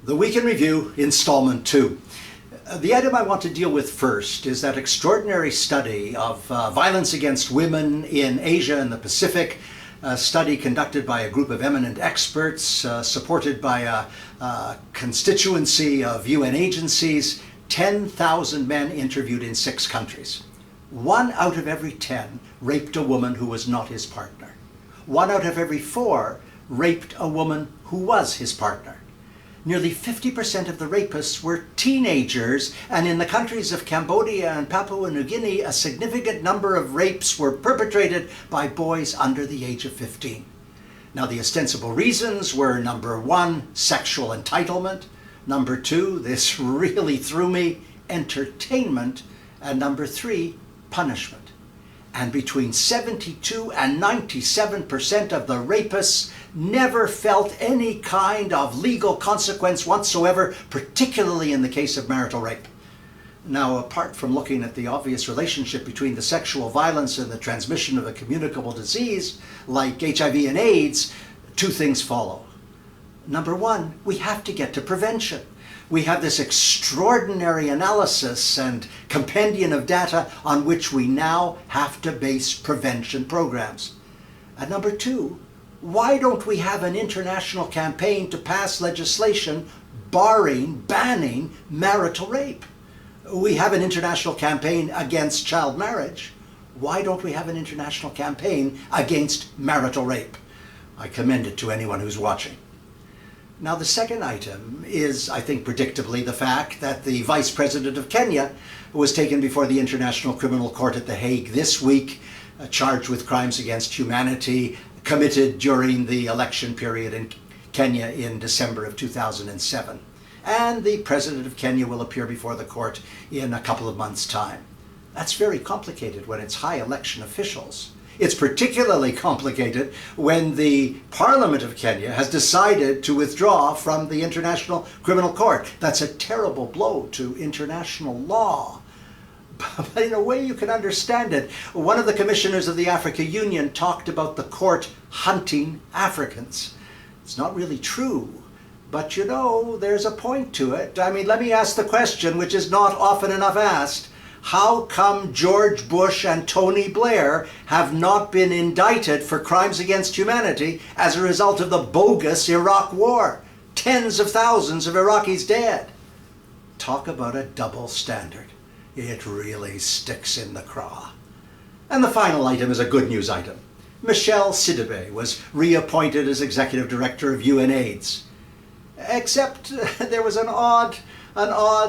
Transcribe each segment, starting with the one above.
The Week in Review, Installment 2. The item I want to deal with first is that extraordinary study of violence against women in Asia and the Pacific, a study conducted by a group of eminent experts, supported by a constituency of UN agencies, 10,000 men interviewed in 6 countries. 1 out of every 10 raped a woman who was not his partner. 1 out of every 4 raped a woman who was his partner. Nearly 50% of the rapists were teenagers, and in the countries of Cambodia and Papua New Guinea, a significant number of rapes were perpetrated by boys under the age of 15. Now, the ostensible reasons were, number 1, sexual entitlement, number 2, this really threw me, entertainment, and number 3, punishment. And between 72 and 97% of the rapists never felt any kind of legal consequence whatsoever, particularly in the case of marital rape. Now, apart from looking at the obvious relationship between the sexual violence and the transmission of a communicable disease like HIV and AIDS, 2 things follow. Number 1, we have to get to prevention. We have this extraordinary analysis and compendium of data on which we now have to base prevention programs. And number 2, why don't we have an international campaign to pass legislation banning marital rape? We have an international campaign against child marriage. Why don't we have an international campaign against marital rape? I commend it to anyone who's watching. Now, the second item is, I think predictably, the fact that the Vice President of Kenya was taken before the International Criminal Court at The Hague this week, charged with crimes against humanity committed during the election period in Kenya in December of 2007. And the President of Kenya will appear before the court in a couple of months' time. That's very complicated when it's high election officials. It's particularly complicated when the Parliament of Kenya has decided to withdraw from the International Criminal Court. That's a terrible blow to international law. But in a way you can understand it. One of the commissioners of the Africa Union talked about the court hunting Africans. It's not really true, but you know, there's a point to it. I mean, let me ask the question, which is not often enough asked. How come George Bush and Tony Blair have not been indicted for crimes against humanity as a result of the bogus Iraq war? Tens of thousands of Iraqis dead. Talk about a double standard. It really sticks in the craw. And the final item is a good news item. Michelle Sidibe was reappointed as Executive Director of UNAIDS. Except there was an odd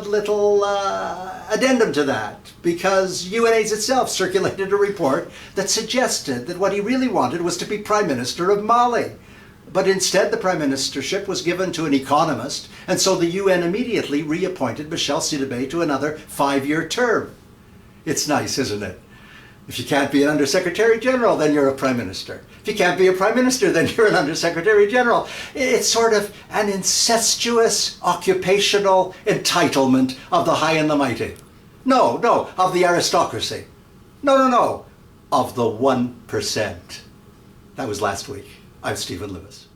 little addendum to that, because UNAIDS itself circulated a report that suggested that what he really wanted was to be Prime Minister of Mali. But instead the Prime Ministership was given to an economist, and so the UN immediately reappointed Michelle Sidibe to another 5-year term. It's nice, isn't it? If you can't be an Undersecretary General, then you're a Prime Minister. If you can't be a Prime Minister, then you're an Undersecretary General. It's sort of an incestuous occupational entitlement of the high and the mighty. No, of the aristocracy. No, of the 1%. That was last week. I'm Stephen Lewis.